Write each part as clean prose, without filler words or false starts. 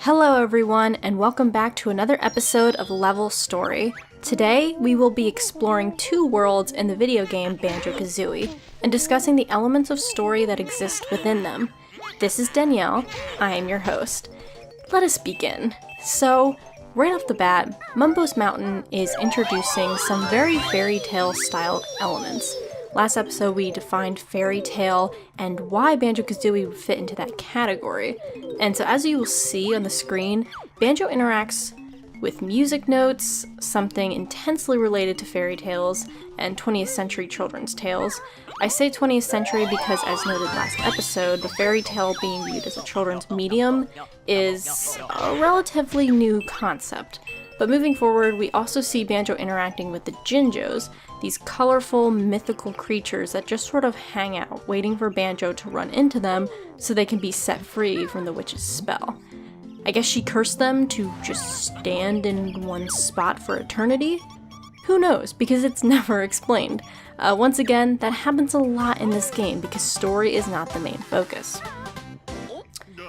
Hello everyone, and welcome back to another episode of Level Story. Today, we will be exploring two worlds in the video game Banjo Kazooie, and discussing the elements of story that exist within them. This is Danielle, I am your host. Let us begin. So, right off the bat, Mumbo's Mountain is introducing some very fairy tale styled elements. Last episode we defined fairy tale and why Banjo Kazooie would fit into that category. And so as you will see on the screen, Banjo interacts with music notes, something intensely related to fairy tales and 20th century children's tales. I say 20th century because, as noted last episode, the fairy tale being viewed as a children's medium is a relatively new concept. But moving forward, we also see Banjo interacting with the Jinjos, these colorful, mythical creatures that just sort of hang out, waiting for Banjo to run into them so they can be set free from the witch's spell. I guess she cursed them to just stand in one spot for eternity? Who knows, because it's never explained. Once again, that happens a lot in this game because story is not the main focus.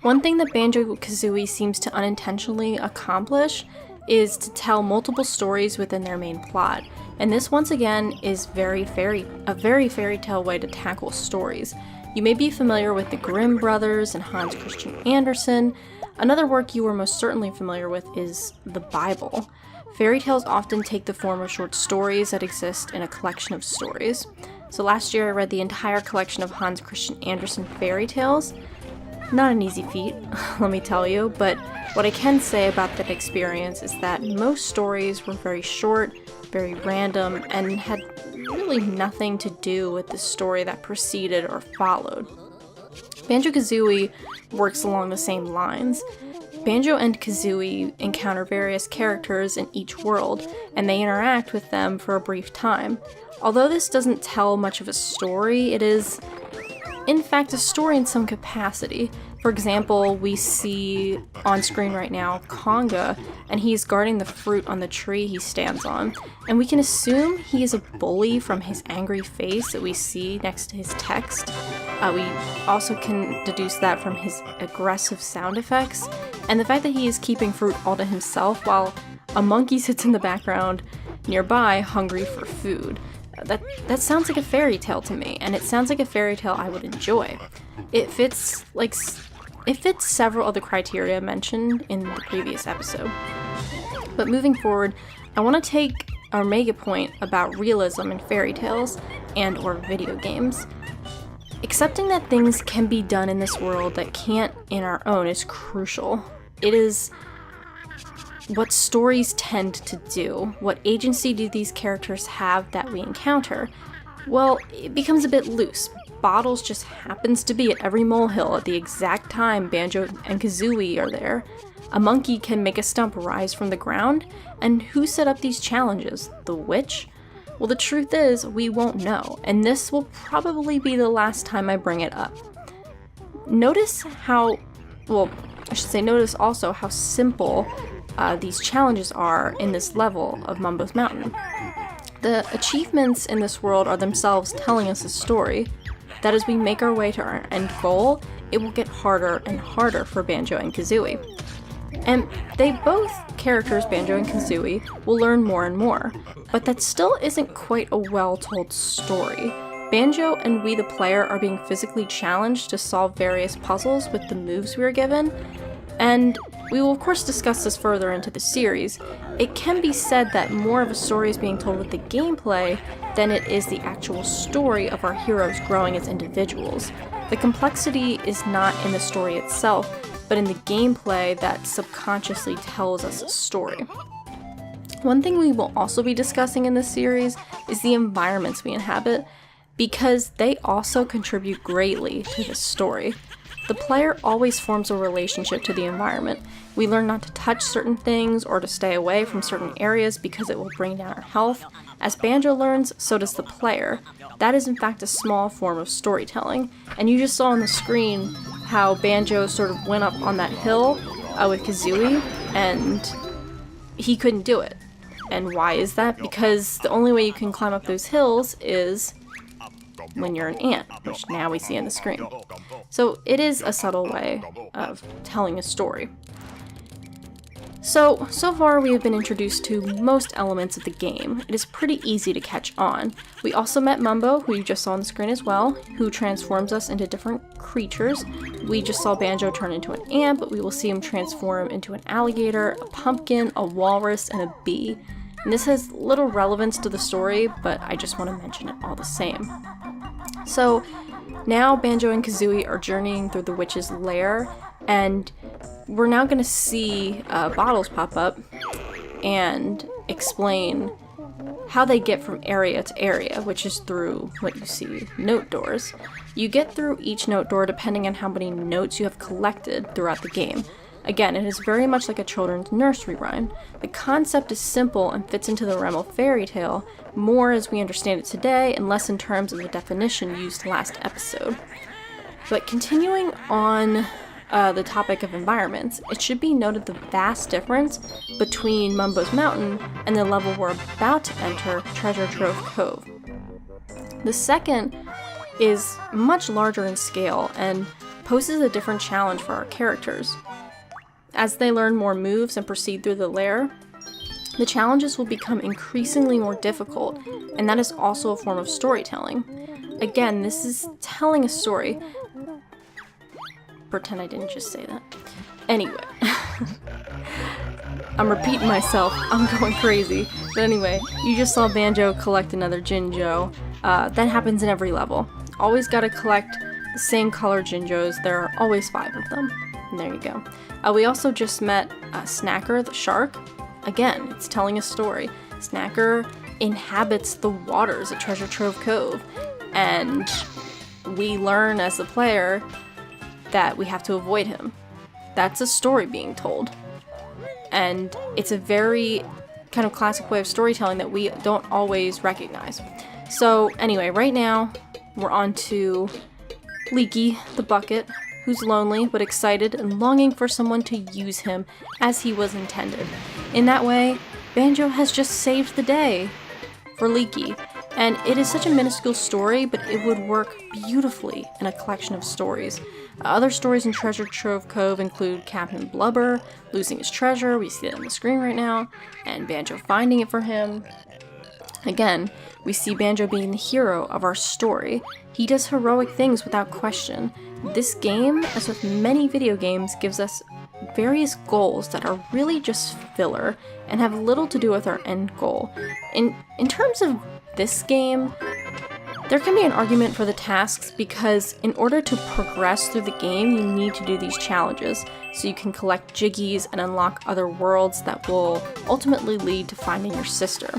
One thing that Banjo Kazooie seems to unintentionally accomplish is to tell multiple stories within their main plot, and this once again is a very fairy tale way to tackle stories. You may be familiar with the Grimm brothers and Hans Christian Andersen. Another work you are most certainly familiar with is the Bible. Fairy tales often take the form of short stories that exist in a collection of stories. So last year I read the entire collection of Hans Christian Andersen fairy tales. Not an easy feat, let me tell you, but what I can say about that experience is that most stories were very short, very random, and had really nothing to do with the story that preceded or followed. Banjo Kazooie works along the same lines. Banjo and Kazooie encounter various characters in each world, and they interact with them for a brief time. Although this doesn't tell much of a story, it is in fact a story in some capacity. For example, we see on screen right now Conga, and he's guarding the fruit on the tree he stands on. And we can assume he is a bully from his angry face that we see next to his text. We also can deduce that from his aggressive sound effects, and the fact that he is keeping fruit all to himself while a monkey sits in the background nearby, hungry for food. That sounds like a fairy tale to me, and it sounds like a fairy tale I would enjoy. It fits several of the criteria mentioned in the previous episode. But moving forward, I want to make a point about realism in fairy tales and or video games. Accepting that things can be done in this world that can't in our own is crucial. It is what stories tend to do. What agency do these characters have that we encounter? Well, it becomes a bit loose. Bottles just happens to be at every molehill at the exact time Banjo and Kazooie are there. A monkey can make a stump rise from the ground, and who set up these challenges? The witch? Well, the truth is, we won't know, and this will probably be the last time I bring it up. Notice also how simple these challenges are in this level of Mumbo's Mountain. The achievements in this world are themselves telling us a story, that as we make our way to our end goal, it will get harder and harder for Banjo and Kazooie. And characters, Banjo and Kazooie, will learn more and more, but that still isn't quite a well-told story. Banjo and we the player are being physically challenged to solve various puzzles with the moves we are given, and we will of course discuss this further into the series. It can be said that more of a story is being told with the gameplay than it is the actual story of our heroes growing as individuals. The complexity is not in the story itself, but in the gameplay that subconsciously tells us a story. One thing we will also be discussing in this series is the environments we inhabit, because they also contribute greatly to the story. The player always forms a relationship to the environment. We learn not to touch certain things or to stay away from certain areas because it will bring down our health. As Banjo learns, so does the player. That is in fact a small form of storytelling. And you just saw on the screen how Banjo sort of went up on that hill with Kazooie, and he couldn't do it. And why is that? Because the only way you can climb up those hills is when you're an ant, which now we see on the screen. So it is a subtle way of telling a story. So far we have been introduced to most elements of the game. It is pretty easy to catch on. We also met Mumbo, who you just saw on the screen as well, who transforms us into different creatures. We just saw Banjo turn into an ant, but we will see him transform into an alligator, a pumpkin, a walrus, and a bee. And this has little relevance to the story, but I just want to mention it all the same. So now Banjo and Kazooie are journeying through the witch's lair, and we're now going to see bottles pop up and explain how they get from area to area, which is through what you see, note doors. You get through each note door depending on how many notes you have collected throughout the game. Again, it is very much like a children's nursery rhyme. The concept is simple and fits into the realm of fairy tale, more as we understand it today and less in terms of the definition used last episode. But continuing on the topic of environments, it should be noted the vast difference between Mumbo's Mountain and the level we're about to enter, Treasure Trove Cove. The second is much larger in scale and poses a different challenge for our characters. As they learn more moves and proceed through the lair, the challenges will become increasingly more difficult, and that is also a form of storytelling. Again, this is telling a story. Pretend I didn't just say that. Anyway. I'm repeating myself. I'm going crazy. But anyway, you just saw Banjo collect another Jinjo. That happens in every level. Always gotta collect the same color Jinjos. There are always 5 of them. And there you go. We also just met Snacker the shark. Again, it's telling a story. Snacker inhabits the waters at Treasure Trove Cove. And we learn as the player that we have to avoid him. That's a story being told. And it's a very kind of classic way of storytelling that we don't always recognize. So anyway, right now we're on to Leaky the bucket, who's lonely but excited and longing for someone to use him as he was intended. In that way, Banjo has just saved the day for Leaky. And it is such a minuscule story, but it would work beautifully in a collection of stories. Other stories in Treasure Trove Cove include Captain Blubber losing his treasure, we see it on the screen right now, and Banjo finding it for him. Again, we see Banjo being the hero of our story. He does heroic things without question. This game, as with many video games, gives us various goals that are really just filler and have little to do with our end goal. In terms of this game, there can be an argument for the tasks because in order to progress through the game, you need to do these challenges so you can collect Jiggies and unlock other worlds that will ultimately lead to finding your sister.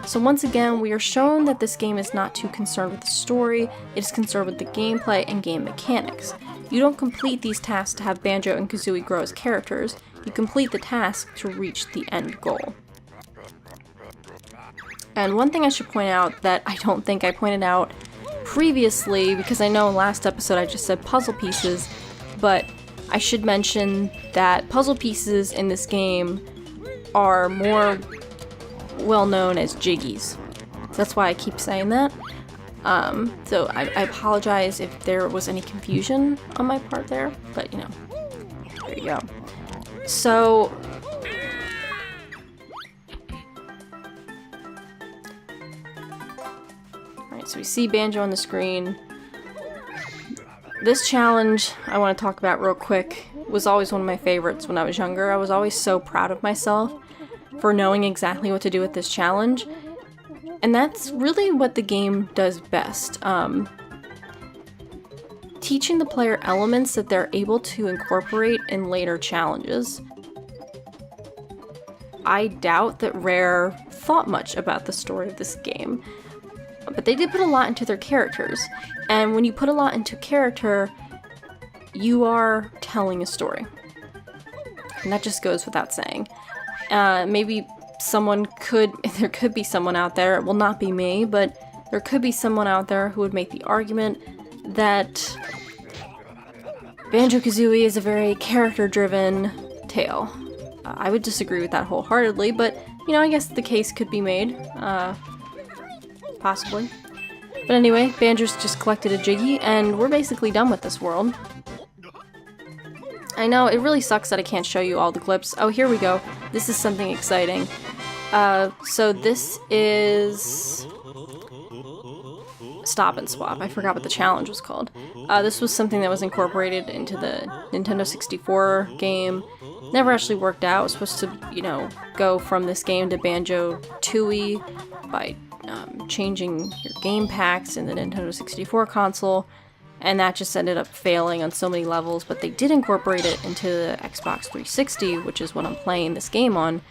So once again, we are shown that this game is not too concerned with the story, it is concerned with the gameplay and game mechanics. You don't complete these tasks to have Banjo and Kazooie grow as characters, you complete the task to reach the end goal. And one thing I should point out that I don't think I pointed out previously, because I know last episode I just said puzzle pieces, but I should mention that puzzle pieces in this game are more well known as Jiggies. So that's why I keep saying that. So I apologize if there was any confusion on my part there, but you know, there you go. So so we see Banjo on the screen. This challenge I want to talk about real quick was always one of my favorites when I was younger. I was always so proud of myself for knowing exactly what to do with this challenge. And that's really what the game does best. Teaching the player elements that they're able to incorporate in later challenges. I doubt that Rare thought much about the story of this game. But they did put a lot into their characters, and when you put a lot into character, you are telling a story. And that just goes without saying. Maybe there could be someone out there, it will not be me, but there could be someone out there who would make the argument that Banjo Kazooie is a very character-driven tale. I would disagree with that wholeheartedly, but, you know, I guess the case could be made. Possibly. But anyway, Banjo's just collected a Jiggy, and we're basically done with this world. I know, it really sucks that I can't show you all the clips. Oh, here we go. This is something exciting. So this is Stop and Swap. I forgot what the challenge was called. This was something that was incorporated into the Nintendo 64 game. Never actually worked out. It was supposed to, you know, go from this game to Banjo Kazooie by changing your game packs in the Nintendo 64 console, and that just ended up failing on so many levels, but they did incorporate it into the Xbox 360, which is what I'm playing this game on,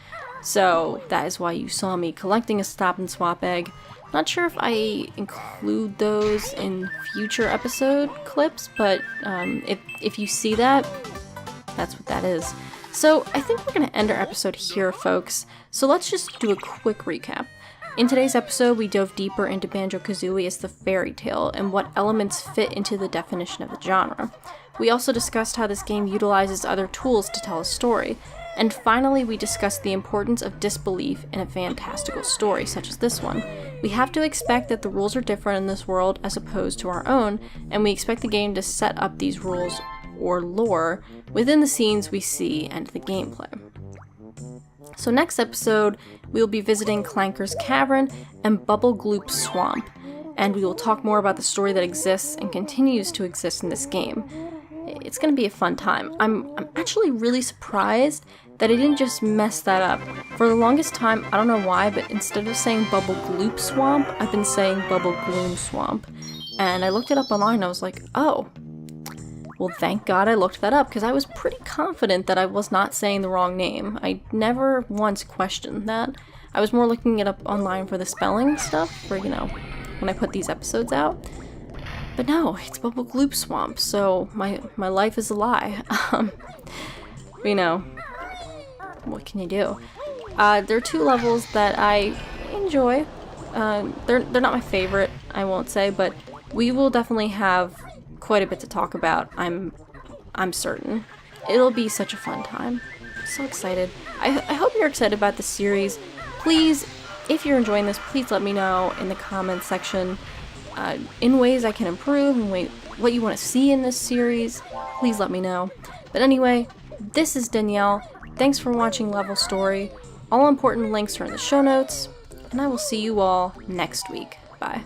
so that is why you saw me collecting a Stop and Swap egg. Not sure if I include those in future episode clips, but if you see that, that's what that is. So I think we're going to end our episode here, folks, so let's just do a quick recap. In today's episode, we dove deeper into Banjo Kazooie as the fairy tale and what elements fit into the definition of the genre. We also discussed how this game utilizes other tools to tell a story. And finally, we discussed the importance of disbelief in a fantastical story such as this one. We have to expect that the rules are different in this world as opposed to our own, and we expect the game to set up these rules or lore within the scenes we see and the gameplay. So next episode, we will be visiting Clanker's Cavern and Bubble Gloop's Swamp, and we will talk more about the story that exists and continues to exist in this game. It's going to be a fun time. I'm actually really surprised that I didn't just mess that up. For the longest time, I don't know why, but instead of saying Bubble Gloop Swamp, I've been saying Bubble Gloom Swamp. And I looked it up online and I was like, oh, well, thank God I looked that up, because I was pretty confident that I was not saying the wrong name. I never once questioned that. I was more looking it up online for the spelling stuff, for, you know, when I put these episodes out. But no, it's Bubble Gloop Swamp, so my life is a lie. You know, what can you do? There are two levels that I enjoy. They're not my favorite, I won't say, but we will definitely have quite a bit to talk about, I'm certain. It'll be such a fun time. So excited. I hope you're excited about this series. Please, if you're enjoying this, please let me know in the comments section in ways I can improve and what you want to see in this series. Please let me know. But anyway, this is Danielle. Thanks for watching Level Story. All important links are in the show notes, and I will see you all next week. Bye.